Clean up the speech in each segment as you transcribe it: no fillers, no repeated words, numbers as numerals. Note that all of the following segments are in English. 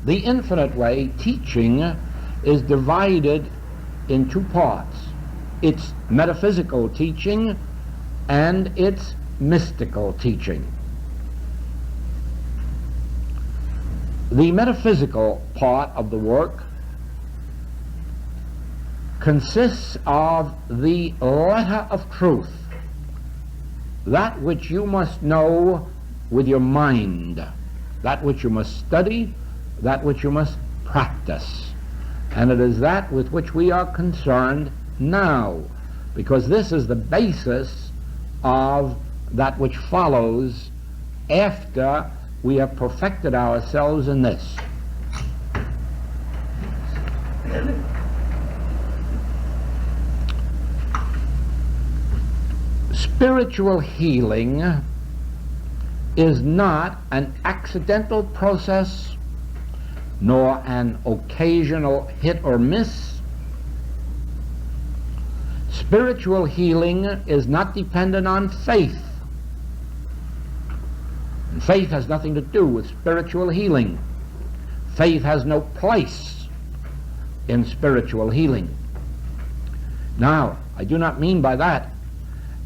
The Infinite Way teaching is divided in two parts. It's metaphysical teaching and it's mystical teaching. The metaphysical part of the work consists of the letter of truth, that which you must know with your mind, that which you must study, that which you must practice. And it is that with which we are concerned now, because this is the basis of that which follows after we have perfected ourselves in this. Spiritual healing is not an accidental process, nor an occasional hit or miss. Spiritual healing is not dependent on faith. And faith has nothing to do with spiritual healing. Faith has no place in spiritual healing. Now, I do not mean by that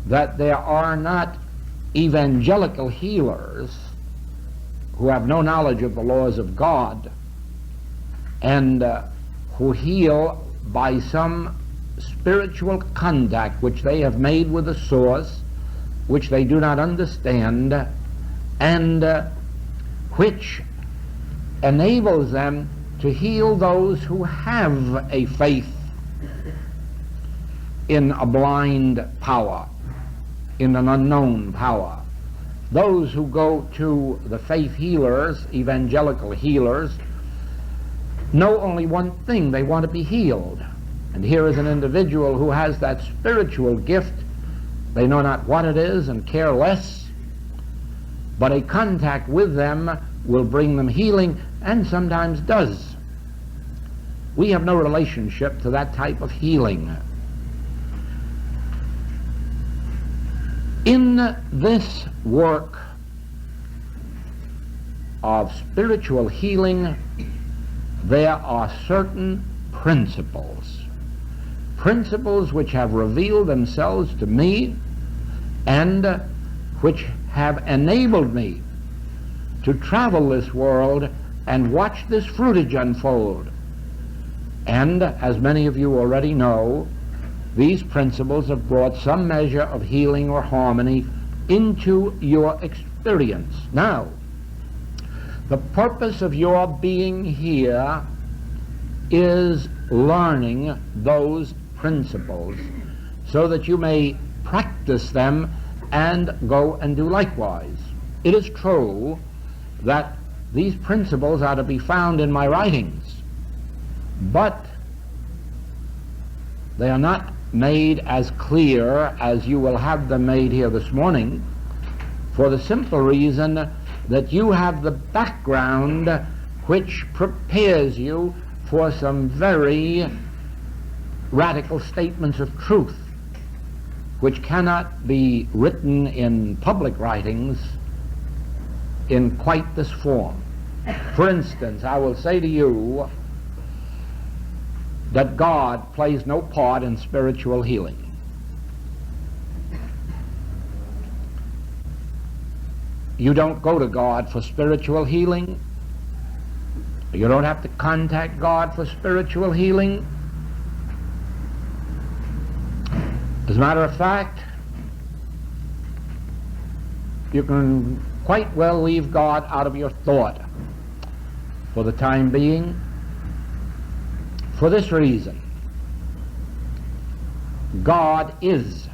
there are not evangelical healers who have no knowledge of the laws of God and who heal by some spiritual contact which they have made with the source, which they do not understand, and which enables them to heal those who have a faith in a blind power, in an unknown power. Those who go to the faith healers, evangelical healers, know only one thing: they want to be healed. And here is an individual who has that spiritual gift. They know not what it is and care less, but a contact with them will bring them healing, and sometimes does. We have no relationship to that type of healing. In this work of spiritual healing, there are certain principles which have revealed themselves to me and which have enabled me to travel this world and watch this fruitage unfold. And as many of you already know, these principles have brought some measure of healing or harmony into your experience. Now, the purpose of your being here is learning those principles so that you may practice them and go and do likewise. It is true that these principles are to be found in my writings, but they are not made as clear as you will have them made here this morning, for the simple reason that you have the background which prepares you for some very radical statements of truth which cannot be written in public writings in quite this form. For instance, I will say to you that God plays no part in spiritual healing. You don't go to God for spiritual healing. You don't have to contact God for spiritual healing. As a matter of fact, you can quite well leave God out of your thought for the time being, for this reason: God is.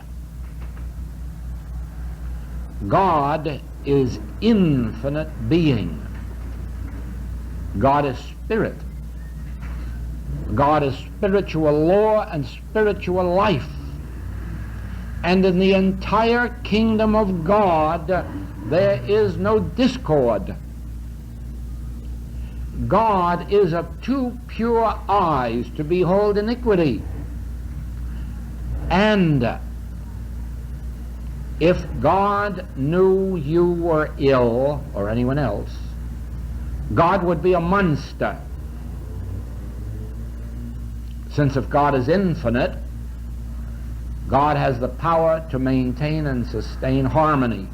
God is infinite being. God is spirit. God is spiritual law and spiritual life. And in the entire kingdom of God, there is no discord. God is of too pure eyes to behold iniquity. And if God knew you were ill, or anyone else, God would be a monster. Since if God is infinite, God has the power to maintain and sustain harmony.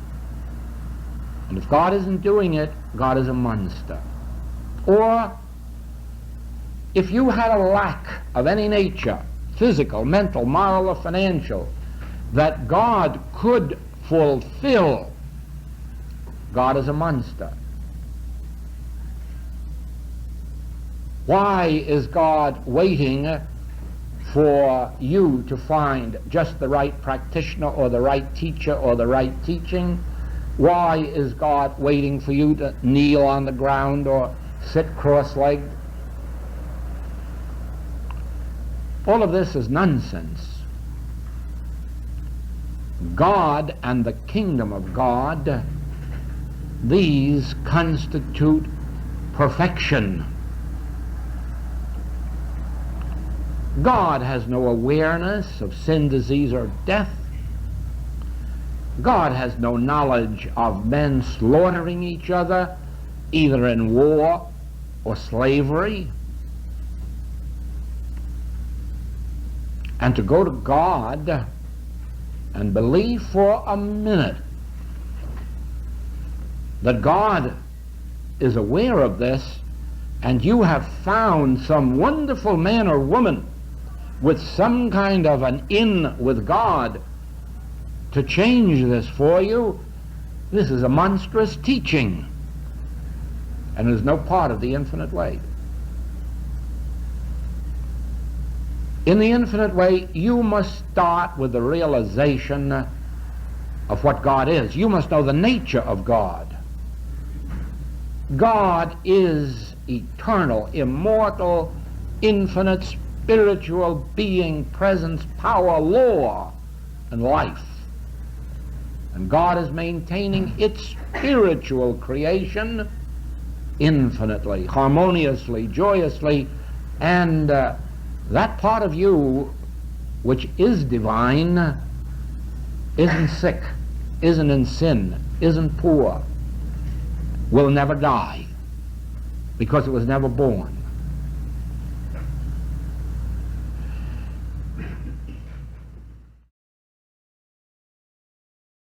And if God isn't doing it, God is a monster. Or if you had a lack of any nature, physical, mental, moral, or financial, that God could fulfill, God is a monster. Why is God waiting for you to find just the right practitioner or the right teacher or the right teaching? Why is God waiting for you to kneel on the ground or sit cross-legged? All of this is nonsense. God and the kingdom of God, these constitute perfection. God has no awareness of sin, disease, or death. God has no knowledge of men slaughtering each other, either in war or slavery. And to go to God and believe for a minute that God is aware of this, and you have found some wonderful man or woman with some kind of an in with God to change this for you, this is a monstrous teaching, and is no part of the infinite way. In the infinite way, you must start with the realization of what God is. You must know the nature of God. God is eternal, immortal, infinite, spiritual being, presence, power, law, and life. And God is maintaining its spiritual creation infinitely, harmoniously, joyously, and that part of you which is divine isn't sick, isn't in sin, isn't poor, will never die, because it was never born.